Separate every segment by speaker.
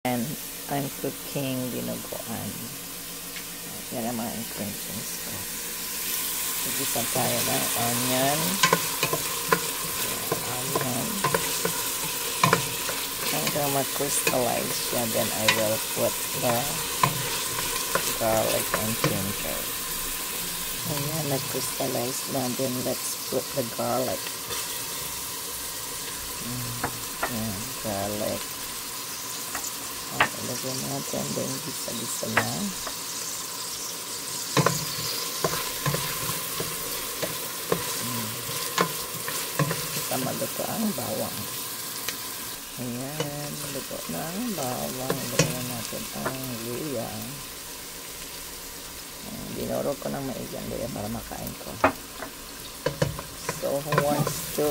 Speaker 1: And I'm cooking dinuguan. Yan ang mga ingredients ko. Nag-isa tayo ng onion. Hanggang mag-crystallize siya, then I will put the garlic and ginger. Ayan, nag-crystallize na. Then let's put the garlic. Ayan, garlic. Ilagay natin, then gisa-gisa na. Sama luto ang bawang. Ayan, luto na ang bawang. Ilagay natin ang luya. Binuro ko ng maigi ang luya para makain ko. So, who wants to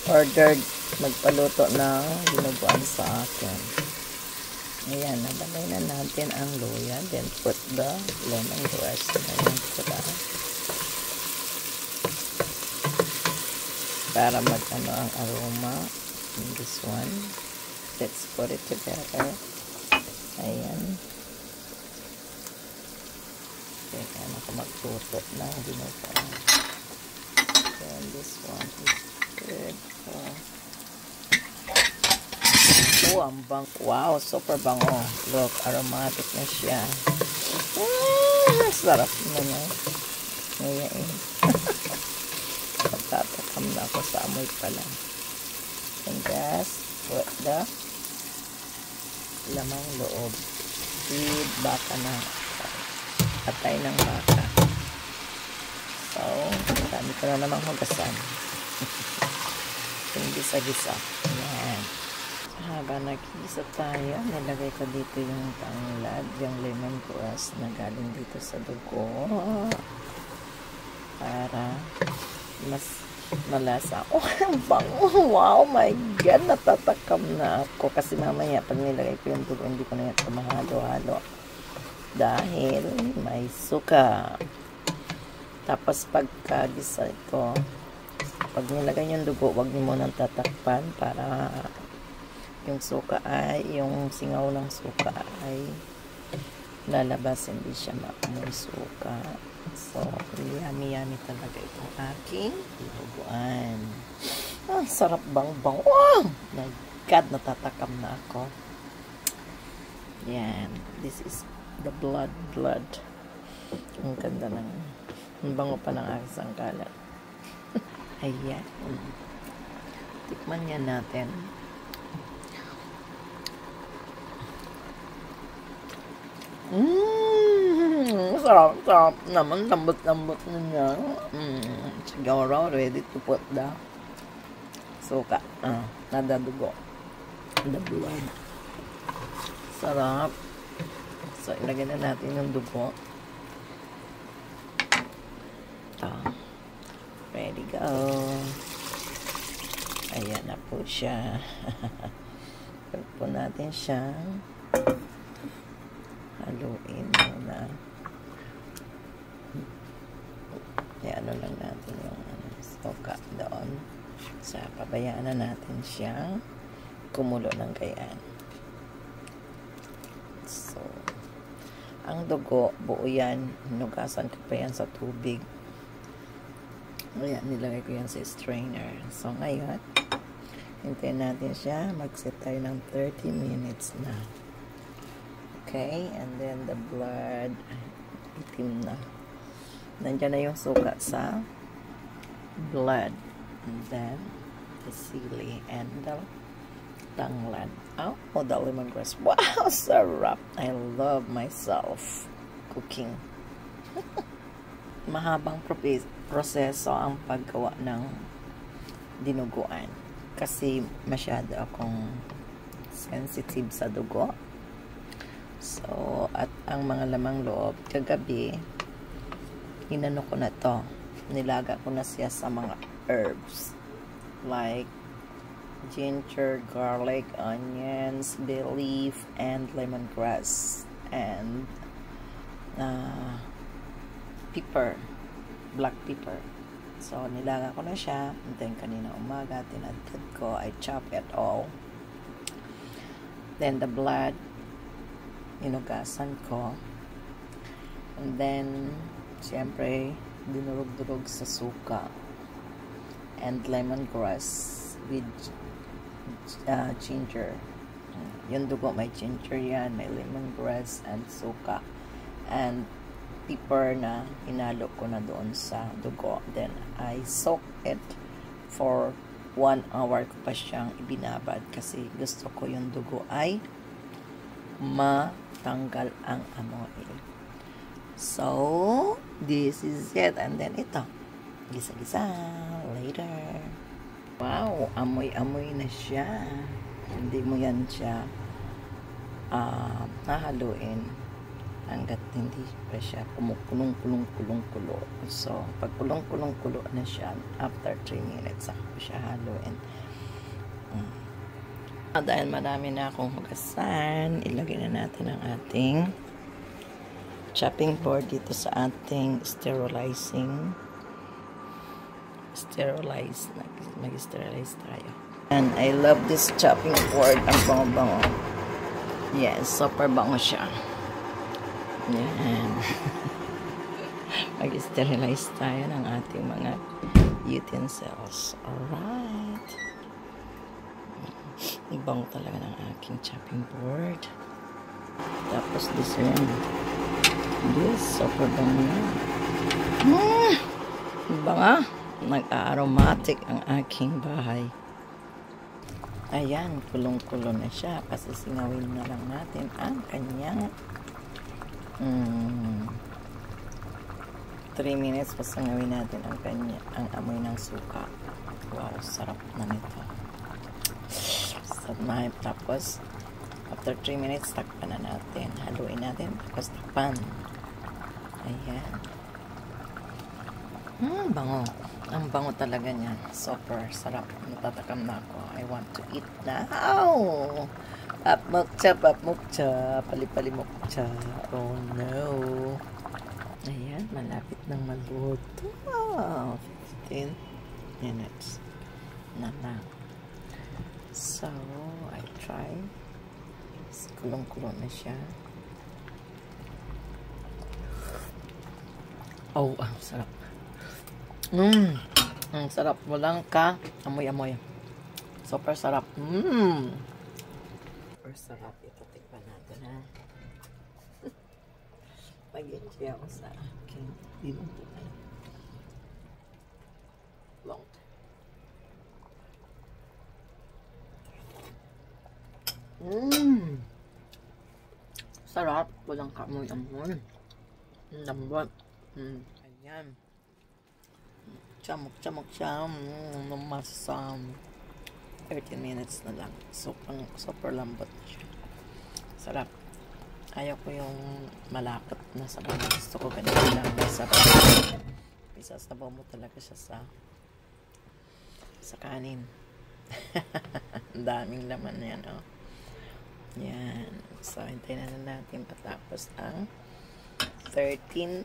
Speaker 1: order magpaluto ng dinuguan sa akin? Ayan, nalagay na natin ang luya. Then put the lemongrass. Ayan ko na. Para mag-ano ang aroma in this one. Let's put it together. Ayan. Okay, ano ko magluto ng dinuguan. Then this one is good. Ang bang, wow, super bango. Look, aromatic na siya. Sarap naman. Ngayon. Magtatakam na ako sa amoy pa lang. And just put the lamang loob. Feed baka na. Patay ng baka. So, dami ko na namang hugasan. Yung gisa-gisa. Ayan. Habang nag-isa tayo, nilagay ko dito yung tanglad, yung lemongrass na galing dito sa dugo para mas malasa. Oh, ang bango! Wow, my God! Natatakam na ako kasi mamaya pag nilagay ko yung dugo, hindi ko na ito mahalo-halo dahil may suka. Tapos pagkagisa ito, pag nilagay yung dugo, huwag niyo munang tatakpan para yung suka ay, yung singaw ng suka ay lalabas, hindi siya maamoy suka. So, yummy talaga itong aking dinuguan. Ang sarap bang bang. Wow! My God, natatakam na ako. Yan. This is the blood. Ang ganda ng, ang bango pa ng aking sangkala. Ayan. Tikman niya natin. Sarap naman, lambot niya. Siguro ready to put the suka. Nadadugo. The blood. Sarap. So, ilagay na natin yung dugo. Ready, go. Ayan na po siya. Pag po natin siya, haluin muna. Ano lang natin yung suka doon. So, pabayaan na natin siyang kumulo ng gayaan. So, ang dugo, buo yan. Hinugasan ko pa yan sa tubig. Ayan, nilagay ko yan sa strainer. So, ngayon, hintayin natin siya. Mag-set tayo ng 30 minutes na. Okay, and then the blood, itim na. Nandiyan na yung suka sa blood. And then, the sili and the tanglad. Oh, the lemongrass. Wow, sarap. I love myself cooking. Mahabang proseso ang paggawa ng dinuguan. Kasi masyado akong sensitive sa dugo. So, at ang mga lamang loob, kagabi, inano ko na to. Nilaga ko na siya sa mga herbs. Like, ginger, garlic, onions, bay leaf, and lemongrass. And, pepper. Black pepper. So, nilaga ko na siya. And then, kanina umaga, tinadtad ko. I chop it all. Then the blood, inugasan ko. And then, siyempre, dinurog-durog sa suka. And lemongrass with ginger. Yung dugo, may ginger yan, may lemongrass and suka. And pepper na hinalo ko na doon sa dugo. Then, I soak it for 1 hour ko pa siyang ibinabad kasi gusto ko yung dugo ay matanggal ang amoy. So, this is it. And then ito, gisa-gisa later. Wow, amoy-amoy na siya. Hindi mo yan siya nahaluin hanggat hindi pa siya kumukulong-kulong-kulong-kulo. So, pag kulong-kulong-kulo na siya, after 3 minutes, saka ko siya haluin. Dahil marami na akong hugasan, ilagay na natin ang ating chopping board dito sa ating mag-sterilize tayo. And I love this chopping board. Ang bango-bango. Yes, super bango siya. Yan. Mag-sterilize tayo ng ating mga utensils. Alright. Ang bango talaga ng aking chopping board. Tapos this one. This, super bango na. Banga. Nag-aromatic ang aking bahay. Ayan, kulong-kulo na siya. Pasisingawin na lang natin ang kanyang 3 minutes pasangawin natin ang amoy ng suka. Wow, sarap na nito. Tapos, after 3 minutes, takpan na natin. Haluin natin, tapos takpan. Ayan. Bango. Ang bango talaga niya. Super sarap. Natatakam na ako. I want to eat now. Papmukcha. Pali-palimukcha. Oh no. Ayan, malapit nang maluto. 15 minutes na lang. So, I try. Kulong-kulong na siya. Oh, ang sarap. Ang sarap. Walang ka amoy-amoy. Super sarap. Super sarap. Ito, tikpan natin, ha. Mag-enjoy ako sa aking dinuntunan. Long. Sarap. Walang ka amoy-amoy. Lambot. Ayan. Chamok siya. Masam. 13 minutes na lang. Super lambot na siya. Sarap. Ayaw ko yung malakot na sabaw. Gusto ko ganito lang na sabaw. Isasabaw mo talaga siya sa kanin. Ang daming laman na yan, oh. Yan. So, hintayin na natin patapos ang 13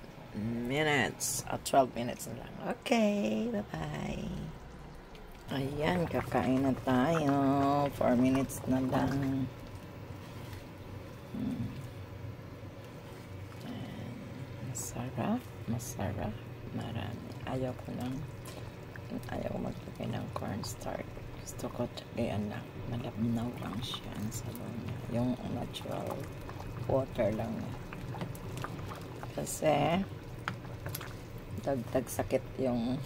Speaker 1: minutes. 12 minutes na lang. Okay. Bye-bye. Ayan. Kakain na tayo. 4 minutes na lang. Masarap. Masarap. Marami. Ayaw ko maglagay ng cornstarch. Gusto ko tagayan lang. Malabnaw lang siya ang sabaw niya. Yung natural water lang niya. Kasi dagdag sakit yung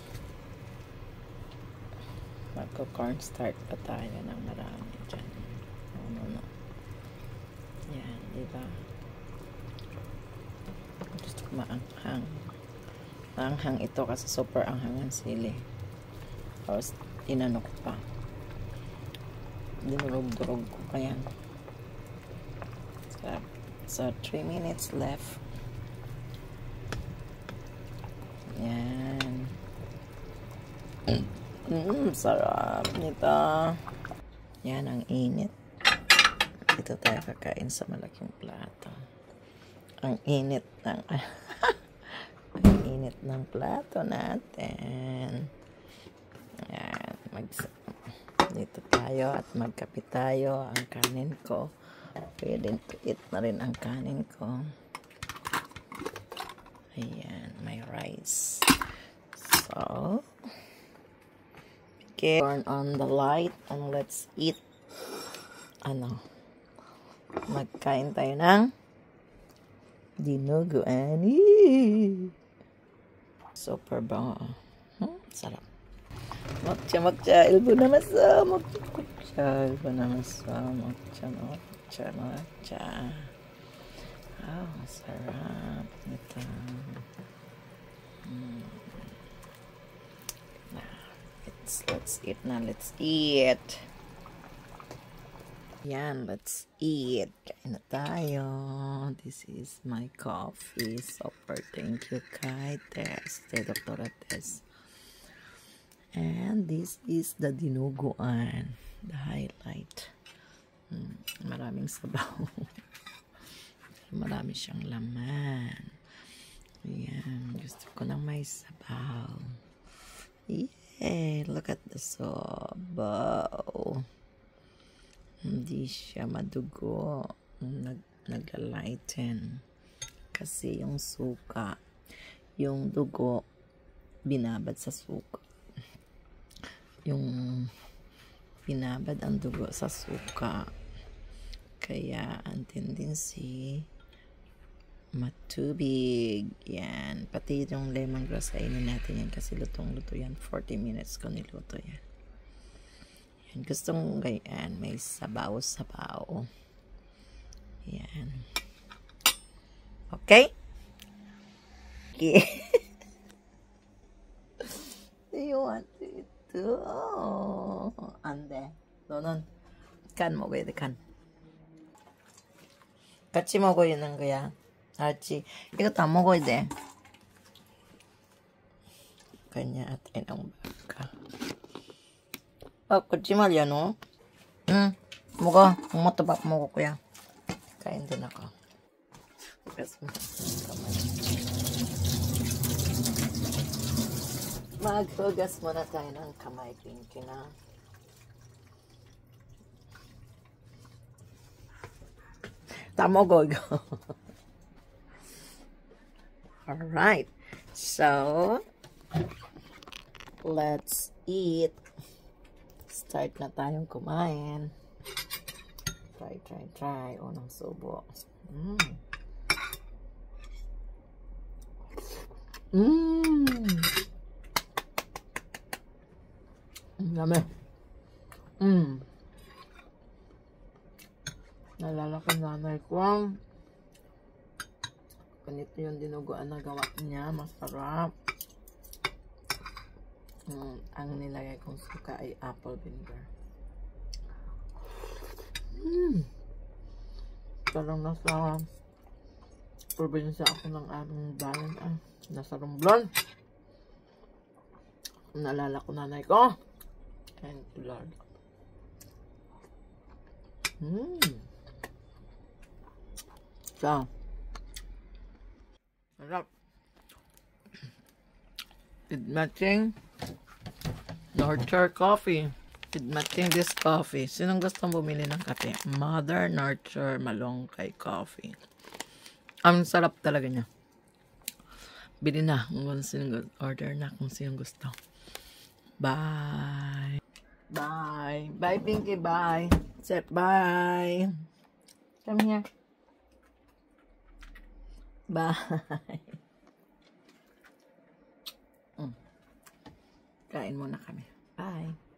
Speaker 1: magko-cornstarch pa tayo ng marami dyan. No. Yan, diba? Gusto ko maanghang. Maanghang ito kasi super anghang ang sili. Tapos, inano ko pa. Dinurog-durog ko pa yan. So, 3 minutes left. Yan. Sarap nito. Yan ang init. Dito tayo kakain sa malaking plato. Ang init ng ang init ng plato natin. Yan. Dito tayo at magkape tayo. Ang kanin ko Pwede to eat na rin ang kanin ko. Ayan, may rice. So, okay, turn on the light and let's eat. Magkain tayo ng dinuguan. Super bango. Sarap. Makcha, elbo na masa. Elbo na masa. Makcha. Sarap nito. Let's eat na. Let's eat. Yan, let's eat. Kain na tayo. This is my coffee. Super thank you kay Tess. Dr. Tess. And this is the dinuguan. The highlight. Maraming sabaw. Marami siyang laman. Ayan. Gusto ko nang may sabaw. Yay! Look at the sabaw. Hindi siya madugo. Nag-lighten. Kasi yung suka, yung dugo, binabad sa suka. Yung binabad ang dugo sa suka. Kaya ang tendency matubig. Yan. Pati yung lemongrass kainin natin yan kasi lutong-luto yan. 40 minutes ko niluto yan. Yan. Gustong ganyan. May sabaw-sabaw. Yan. Okay? Okay. Do you want it to? Ande. Donon. Kan mo ba? Kan. 같이 먹어야 되는 거야. 알지? 이것도 안 먹어야 돼. Kanya at ang baka. 같이 말이야, 너? 응. 먹어. 엄마도 밥 먹을 거야. Kain din ako. Maghugas muna tayo ng kamay. Pinky na. Tamogo. Alright. So, let's eat. Start na tayong kumain. Try. Unang subo. Dami. Nalala ko nanay ko. Ganito yung dinuguan na gawa niya. Masarap. Ang nilagay kong suka ay apple vinegar. Parang nasa probinsya ako ng aming bayan. Nasa Romblon. Nalala ko nanay ko. And Lord. So, sarap. With matching Nurture coffee. With matching this coffee. Sinong gustong bumili ng kape? Mother Nurture Malongkay Coffee. Ang sarap talaga niya. Bili na kung sinong order na kung sinong gusto. Bye. Bye. Bye, Pinky. Bye. Set. Bye. Come here. Bye. Kain muna kami. Bye.